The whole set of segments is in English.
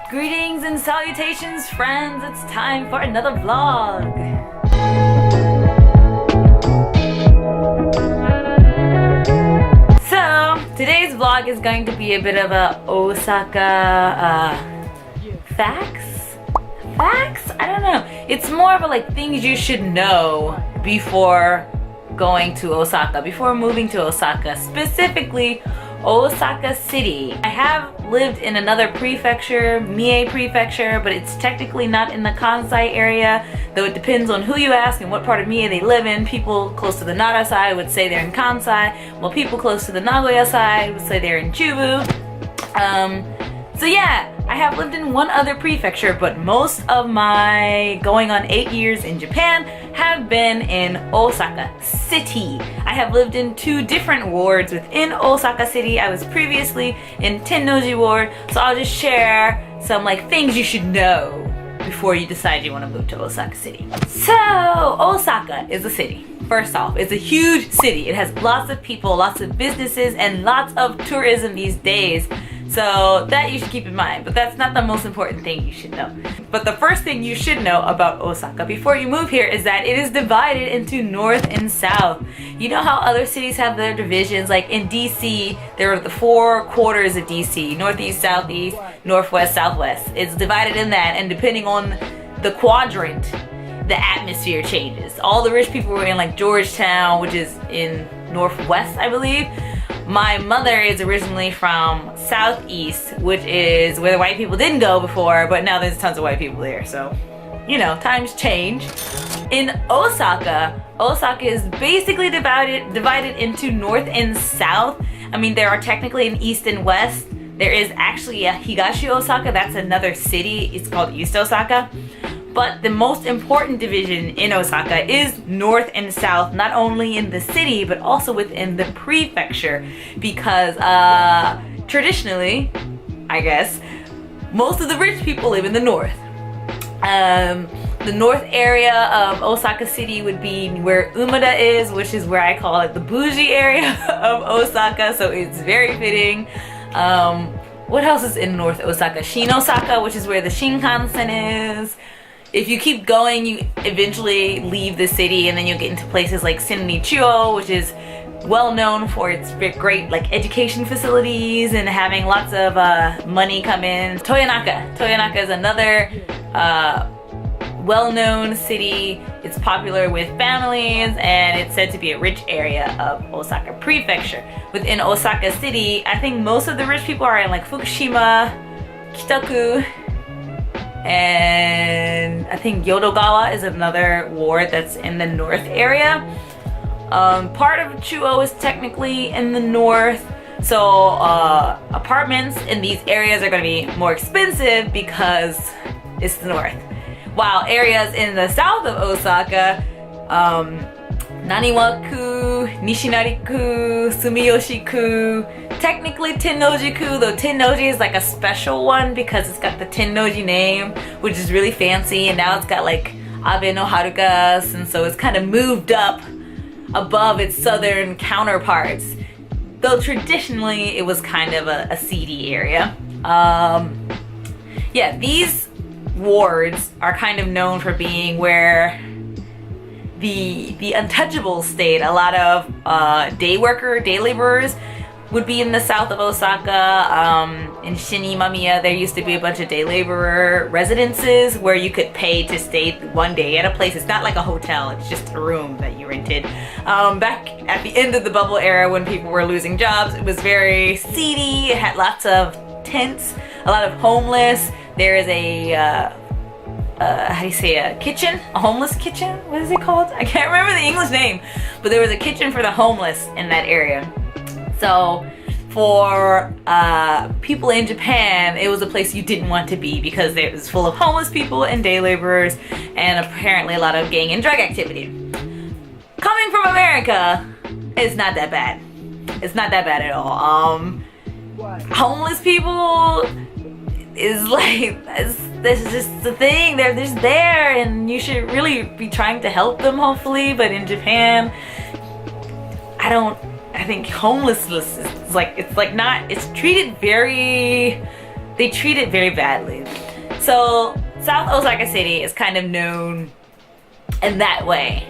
Greetings and salutations, friends. It's time for another vlog. So, today's vlog is going to be a bit of a Osaka facts? I don't know. It's more of a like things you should know before going to Osaka, before moving to Osaka, specifically Osaka City. I have lived in another prefecture, Mie Prefecture, but it's technically not in the Kansai area, though it depends on who you ask and what part of Mie they live in. People close to the Nara side would say they're in Kansai, while people close to the Nagoya side would say they're in Chubu. So yeah, I have lived in one other prefecture, but most of my going on 8 years in Japan have been in Osaka City. I have lived in 2 different wards within Osaka City. I was previously in Tennoji Ward, so I'll just share some like things you should know before you decide you want to move to Osaka City. So, Osaka is a city. First off, it's a huge city. It has lots of people, lots of businesses, and lots of tourism these days. So that you should keep in mind, but that's not the most important thing you should know. But the first thing you should know about Osaka before you move here is that it is divided into north and south. You know how other cities have their divisions, like in DC, there are the 4 quarters of DC, northeast, southeast, northwest, southwest. It's divided in that, and depending on the quadrant, the atmosphere changes. All the rich people were in like Georgetown, which is in northwest, I believe. My mother is originally from Southeast, which is where the white people didn't go before, but now there's tons of white people there, so, you know, times change. In Osaka, Osaka is basically divided into north and south. I mean, there are technically an east and west. There is actually a Higashi Osaka, that's another city. It's called East Osaka. But the most important division in Osaka is north and south, not only in the city, but also within the prefecture. Because traditionally, I guess, most of the rich people live in the north. The north area of Osaka City would be where Umeda is, which is where I call it the bougie area of Osaka, so it's very fitting. What else is in North Osaka? Shin Osaka, which is where the Shinkansen is. If you keep going, you eventually leave the city and then you'll get into places like Sennichuo, which is well known for its great like education facilities and having lots of money come in. Toyonaka is another well-known city. It's popular with families and it's said to be a rich area of Osaka Prefecture. Within Osaka City, I think most of the rich people are in like Fukushima, Kitaku, and I think Yodogawa is another ward that's in the north area. Part of Chuo is technically in the north, so apartments in these areas are going to be more expensive because it's the north. While areas in the south of Osaka, Naniwa-ku, Nishinari-ku, Sumiyoshi-ku, technically Tennoji-ku, though Tennoji is like a special one because it's got the Tennoji name, which is really fancy, and now it's got like Abe no Harukas, and so it's kind of moved up above its southern counterparts, though traditionally it was kind of a seedy area. Yeah, these wards are kind of known for being where the untouchables stayed. A lot of day laborers would be in the south of Osaka. In Shinimamiya, there used to be a bunch of day laborer residences where you could pay to stay one day at a place. It's not like a hotel, it's just a room that you rented. Back at the end of the bubble era when people were losing jobs, it was very seedy. It had lots of tents, a lot of homeless. There is a how do you say, a kitchen? A homeless kitchen? What is it called? I can't remember the English name, but there was a kitchen for the homeless in that area. So for people in Japan, it was a place you didn't want to be because it was full of homeless people and day laborers and apparently a lot of gang and drug activity. Coming from America, it's not that bad. It's not that bad at all. Homeless people is like, this is just the thing, they're just there and you should really be trying to help them, hopefully. But in Japan, I think homelessness is like, it's treated very they treat it very badly. So South Osaka City is kind of known in that way.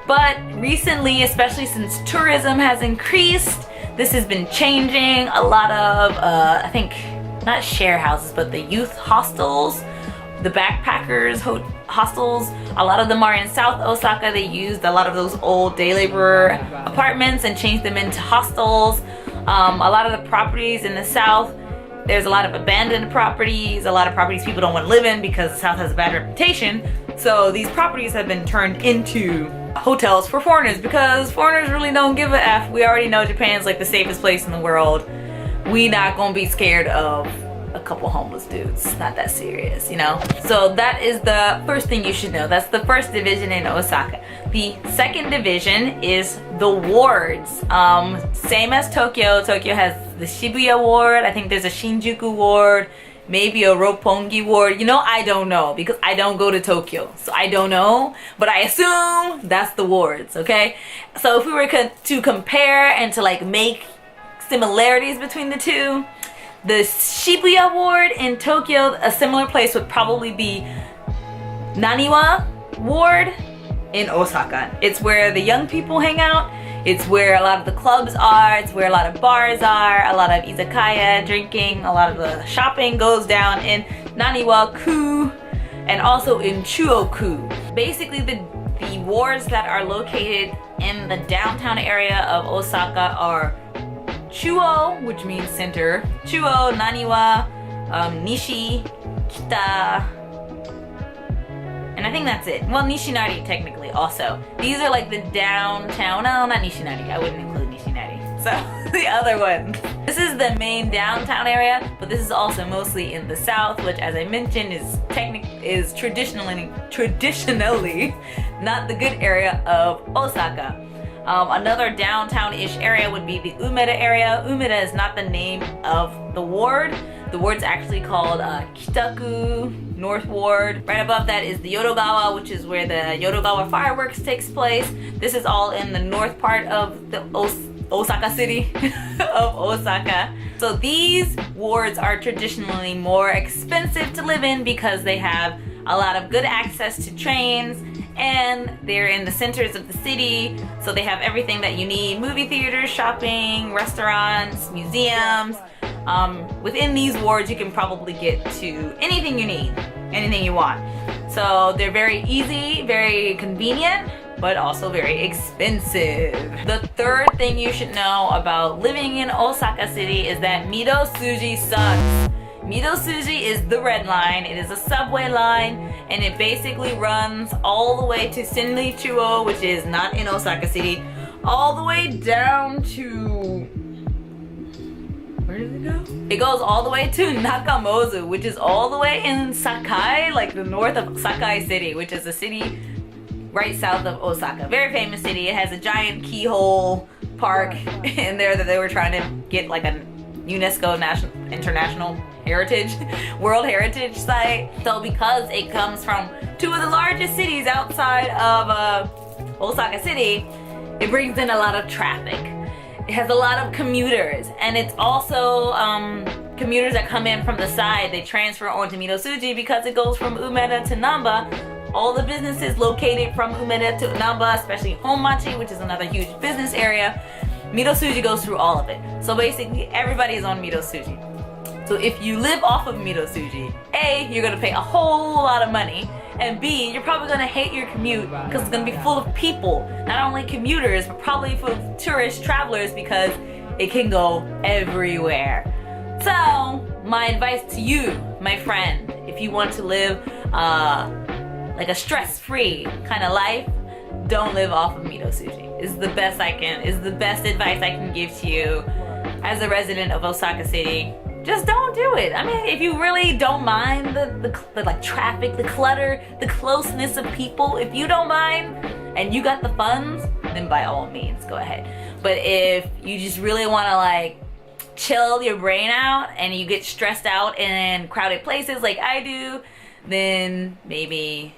But recently, especially since tourism has increased, this has been changing. A lot of, I think, not share houses, but the youth hostels, the backpackers hostels, a lot of them are in South Osaka. They used a lot of those old day laborer apartments and changed them into hostels. A lot of the properties in the South, there's a lot of abandoned properties, a lot of properties people don't want to live in because the South has a bad reputation. So these properties have been turned into hotels for foreigners because foreigners really don't give a F. We already know Japan's like the safest place in the world. We not gonna be scared of a couple homeless dudes. Not that serious, you know? So that is the first thing you should know. That's the first division in Osaka. The second division is the wards. Same as Tokyo. Tokyo has the Shibuya ward. I think there's a Shinjuku ward, maybe a Roppongi ward. You know, I don't know because I don't go to Tokyo. So I don't know, but I assume that's the wards, okay? So if we were to compare and to like make similarities between the two, the Shibuya ward in Tokyo, a similar place would probably be Naniwa ward in Osaka. It's where the young people hang out. It's where a lot of the clubs are. It's where a lot of bars are. A lot of izakaya drinking. A lot of the shopping goes down in Naniwa-ku and also in Chuo-ku. Basically, the wards that are located in the downtown area of Osaka are Chuo, which means center, Chuo, Naniwa, Nishi, Kita, and I think that's it. Well, Nishinari technically also. These are like the downtown, no, not Nishinari, I wouldn't include Nishinari. So the other one. This is the main downtown area, but this is also mostly in the south, which as I mentioned is traditionally not the good area of Osaka. Another downtown-ish area would be the Umeda area. Umeda is not the name of the ward. The ward's actually called Kitaku North Ward. Right above that is the Yodogawa, which is where the Yodogawa fireworks takes place. This is all in the north part of the Osaka city of Osaka. So these wards are traditionally more expensive to live in because they have a lot of good access to trains and they're in the centers of the city, so they have everything that you need: movie theaters, shopping, restaurants, museums. Within these wards you can probably get to anything you need, anything you want. So they're very easy, very convenient, but also very expensive. The third thing you should know about living in Osaka City is that Midosuji sucks. Midosuji is the red line. It is a subway line and it basically runs all the way to Senri-Chuo, which is not in Osaka City, all the way down to... where does it go? It goes all the way to Nakamozu, which is all the way in Sakai, like the north of Sakai City, which is a city right south of Osaka. Very famous city. It has a giant keyhole park in there that they were trying to get like a UNESCO International Heritage, World Heritage Site. So because it comes from two of the largest cities outside of Osaka City, it brings in a lot of traffic. It has a lot of commuters, and it's also commuters that come in from the side. They transfer onto Midosuji because it goes from Umeda to Namba. All the businesses located from Umeda to Namba, especially Honmachi, which is another huge business area, Midosuji goes through all of it. So basically everybody is on Midosuji. So if you live off of Midosuji, A, you're gonna pay a whole lot of money, and B, you're probably gonna hate your commute because it's gonna be full of people. Not only commuters, but probably full of tourist travelers because it can go everywhere. So my advice to you, my friend, if you want to live like a stress-free kind of life, don't live off of Midosuji. Is the best advice I can give to you as a resident of Osaka City. Just don't do it. I mean, if you really don't mind the like traffic, the clutter, the closeness of people, if you don't mind and you got the funds, then by all means go ahead. But if you just really want to like chill your brain out and you get stressed out in crowded places like I do, then maybe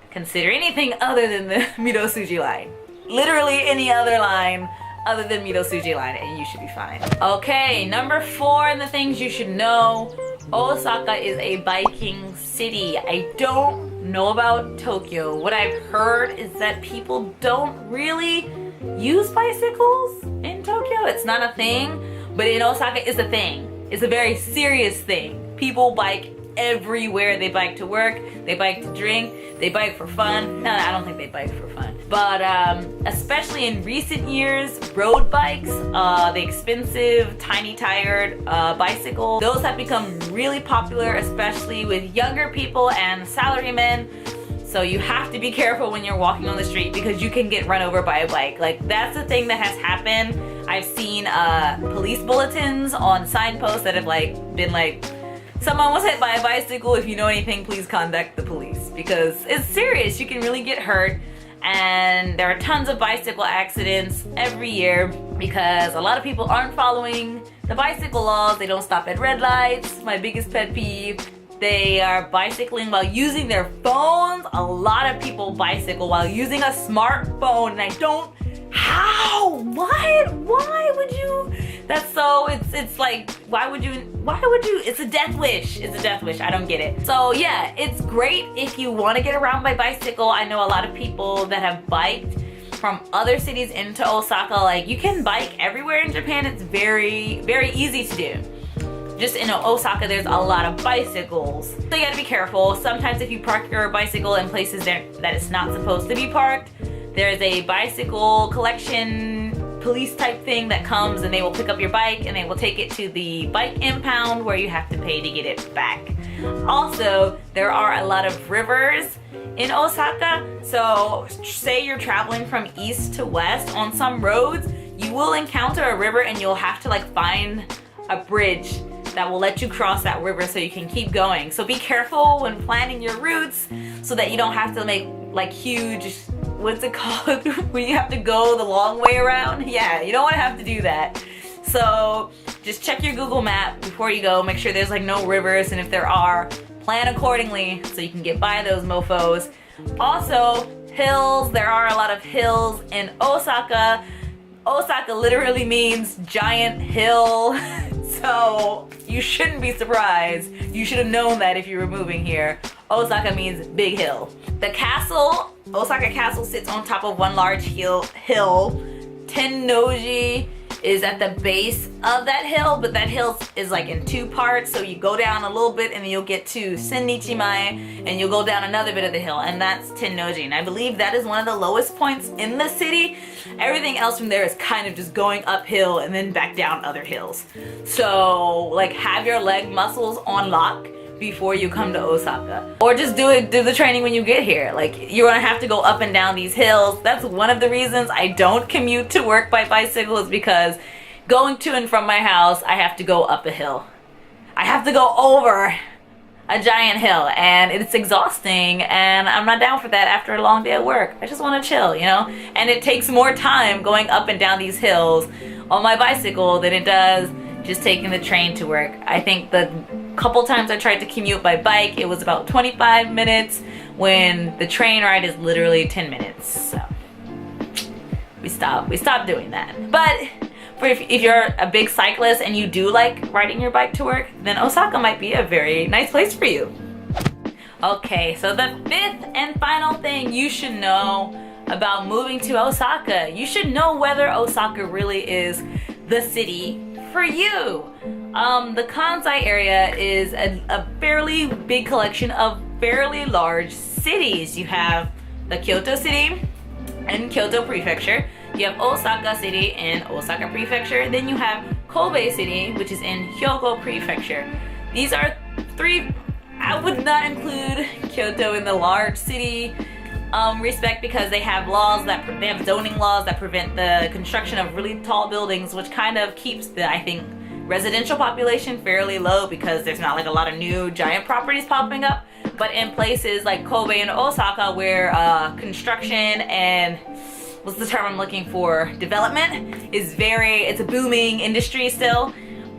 consider anything other than the Midosuji line. Literally any other line other than Midosuji line and you should be fine. Okay, number 4 in the things you should know. Osaka is a biking city. I don't know about Tokyo. What I've heard is that people don't really use bicycles in Tokyo. It's not a thing, but in Osaka it's a thing. It's a very serious thing. People bike everywhere. They bike to work, they bike to drink, they bike for fun. No, I don't think they bike for fun. But especially in recent years, road bikes, the expensive, tiny tired bicycle, those have become really popular, especially with younger people and salarymen. So you have to be careful when you're walking on the street because you can get run over by a bike. Like, that's the thing that has happened. I've seen police bulletins on signposts that have been like, someone was hit by a bicycle. If you know anything, please contact the police because it's serious. You can really get hurt. And there are tons of bicycle accidents every year because a lot of people aren't following the bicycle laws. They don't stop at red lights. My biggest pet peeve. They are bicycling while using their phones. A lot of people bicycle while using a smartphone, and I don't. How? What? Why would you? That's so. It's like, why would you? It's a death wish. It's a death wish. I don't get it. So yeah, it's great if you want to get around by bicycle. I know a lot of people that have biked from other cities into Osaka. Like, you can bike everywhere in Japan. It's very, very easy to do. Just in Osaka, there's a lot of bicycles. So you gotta be careful. Sometimes if you park your bicycle in places that it's not supposed to be parked, there's a bicycle collection police type thing that comes and they will pick up your bike and they will take it to the bike impound where you have to pay to get it back. Also, there are a lot of rivers in Osaka. So say you're traveling from east to west on some roads, you will encounter a river and you'll have to find a bridge that will let you cross that river so you can keep going. So be careful when planning your routes so that you don't have to make huge, what's it called, when you have to go the long way around. Yeah, you don't want to have to do that. So just check your Google map before you go, make sure there's no rivers, and if there are, plan accordingly so you can get by those mofos. Also, hills, there are a lot of hills in Osaka. Osaka literally means giant hill. So you shouldn't be surprised. You should have known that if you were moving here. Osaka means big hill. The castle, Osaka Castle, sits on top of one large hill. Tennoji is at the base of that hill, but that hill is in 2 parts. So you go down a little bit and then you'll get to Sennichimai and you'll go down another bit of the hill, and that's Tennoji. And I believe that is one of the lowest points in the city. Everything else from there is kind of just going uphill and then back down other hills. So have your leg muscles on lock before you come to Osaka, or just do the training when you get here. You're gonna have to go up and down these hills. That's one of the reasons I don't commute to work by bicycle, is because going to and from my house, I have to go up a hill. I have to go over a giant hill, and it's exhausting, and I'm not down for that after a long day at work. I just want to chill, and it takes more time going up and down these hills on my bicycle than it does just taking the train to work. I think the couple times I tried to commute by bike, it was about 25 minutes when the train ride is literally 10 minutes. So we stopped doing that. But if you're a big cyclist and you do like riding your bike to work, then Osaka might be a very nice place for you. Okay, so the 5th and final thing you should know about moving to Osaka. You should know whether Osaka really is the city for you. The Kansai area is a fairly big collection of fairly large cities. You have the Kyoto city and Kyoto prefecture. You have Osaka city and Osaka prefecture. Then you have Kobe city, which is in Hyogo prefecture. These are 3. I would not include Kyoto in the large city respect, because they have they have zoning laws that prevent the construction of really tall buildings, which kind of keeps the, I think, residential population fairly low, because there's not a lot of new giant properties popping up. But in places like Kobe and Osaka, where construction and what's the term I'm looking for, development is it's a booming industry still.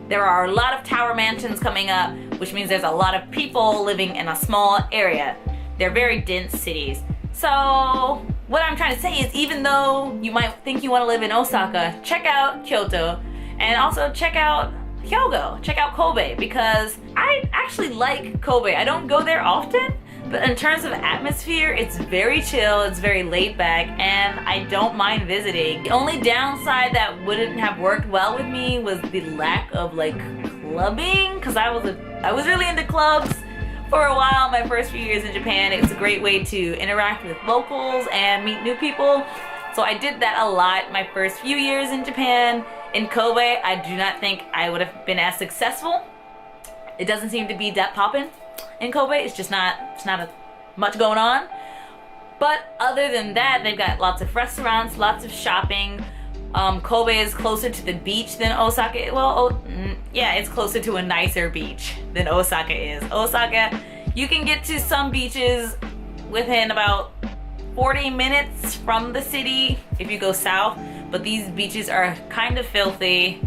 There are a lot of tower mansions coming up, which means there's a lot of people living in a small area. They're very dense cities. So what I'm trying to say is, even though you might think you want to live in Osaka, check out Kyoto, and also check out Hyogo, check out Kobe, because I actually like Kobe. I don't go there often, but in terms of atmosphere, it's very chill, it's very laid back, and I don't mind visiting. The only downside that wouldn't have worked well with me was the lack of like clubbing, because I was really into clubs for a while. My first few years in Japan, it's a great way to interact with locals and meet new people. So I did that a lot my first few years in Japan. In Kobe, I do not think I would have been as successful. It doesn't seem to be that poppin' in Kobe. It's just not much going on. But other than that, they've got lots of restaurants, lots of shopping. Kobe is closer to the beach than Osaka. Well, yeah, it's closer to a nicer beach than Osaka is. Osaka, you can get to some beaches within about 40 minutes from the city if you go south, but these beaches are kind of filthy.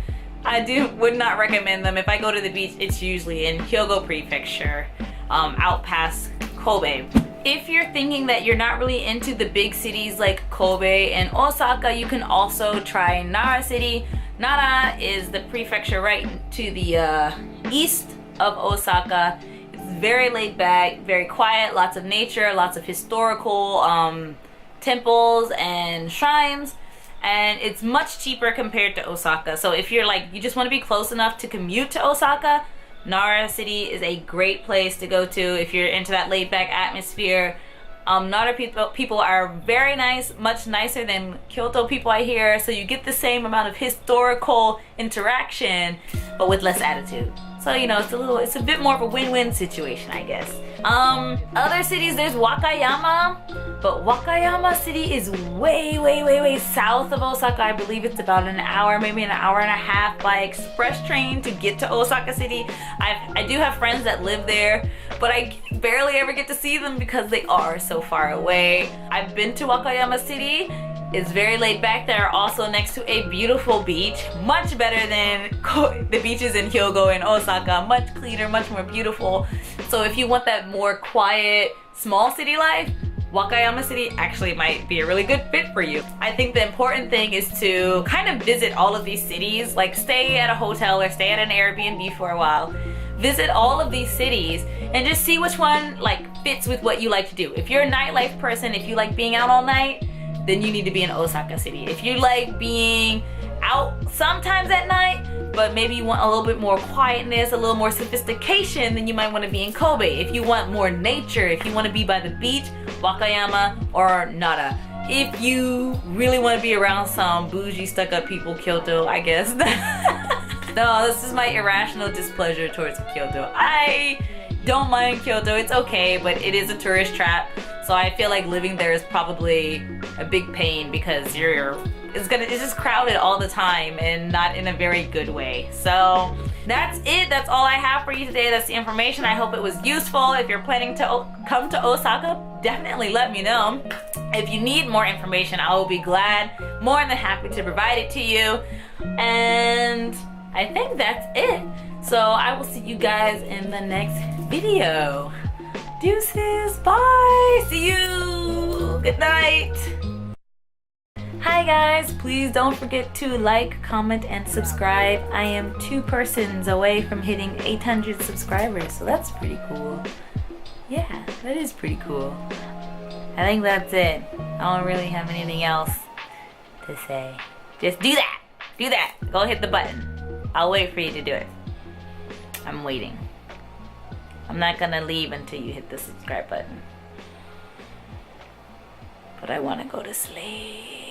I would not recommend them. If I go to the beach, it's usually in Hyogo Prefecture, out past Kobe. If you're thinking that you're not really into the big cities like Kobe and Osaka, you can also try Nara City. Nara is the prefecture right to the east of Osaka. It's very laid back, very quiet, lots of nature, lots of historical temples and shrines, and it's much cheaper compared to Osaka. So if you're like, you just want to be close enough to commute to Osaka, Nara City is a great place to go to if you're into that laid-back atmosphere. Nara people are very nice, much nicer than Kyoto people, I hear, so you get the same amount of historical interaction, but with less attitude. So, you know, it's a bit more of a win-win situation, I guess. Other cities, there's Wakayama, but Wakayama City is way south of Osaka. I believe it's about an hour, maybe an hour and a half by express train to get to Osaka City. I do have friends that live there, but I barely ever get to see them because they are so far away. I've been to Wakayama City. It's very laid back. They're also next to a beautiful beach, much better than the beaches in Hyogo and Osaka, much cleaner, much more beautiful. So if you want that more quiet, small city life, Wakayama City actually might be a really good fit for you. I think the important thing is to kind of visit all of these cities, like stay at a hotel or stay at an Airbnb for a while. Visit all of these cities and just see which one like fits with what you like to do. If you're a nightlife person, if you like being out all night, then you need to be in Osaka City. If you like being out sometimes at night, but maybe you want a little bit more quietness, a little more sophistication, then you might want to be in Kobe. If you want more nature, if you want to be by the beach, Wakayama or Nara. If you really want to be around some bougie stuck-up people, Kyoto, I guess. No, this is my irrational displeasure towards Kyoto. I don't mind Kyoto, it's okay, but it is a tourist trap. So I feel like living there is probably a big pain because it's just crowded all the time and not in a very good way. So that's it. That's all I have for you today. That's the information. I hope it was useful. If you're planning to come to Osaka, definitely let me know. If you need more information, I will be glad, more than happy to provide it to you. And I think that's it. So I will see you guys in the next video. Deuces, bye, see you, good night. Hi guys, please don't forget to like, comment, and subscribe. I am 2 persons away from hitting 800 subscribers, so that's pretty cool. Yeah, that is pretty cool. I think that's it. I don't really have anything else to say. Just do that, go hit the button. I'll wait for you to do it. I'm waiting. I'm not gonna leave until you hit the subscribe button. But I wanna go to sleep.